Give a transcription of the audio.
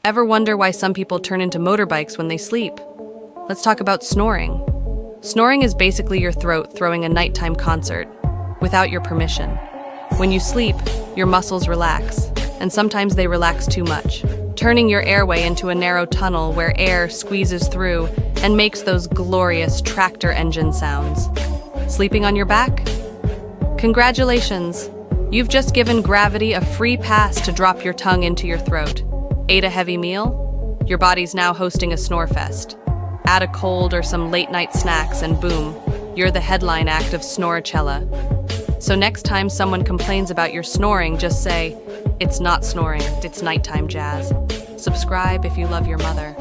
Ever wonder why some people turn into motorbikes when they sleep? Let's talk about snoring. Snoring is basically your throat throwing a nighttime concert, without your permission. When you sleep, your muscles relax, and sometimes they relax too much, turning your airway into a narrow tunnel where air squeezes through and makes those glorious tractor engine sounds. Sleeping on your back? Congratulations! You've just given gravity a free pass to drop your tongue into your throat. Ate a heavy meal? Your body's now hosting a snore fest. Add a cold or some late-night snacks and boom, you're the headline act of Snoricella. So next time someone complains about your snoring, just say, "It's not snoring, it's nighttime jazz." Subscribe if you love your mother.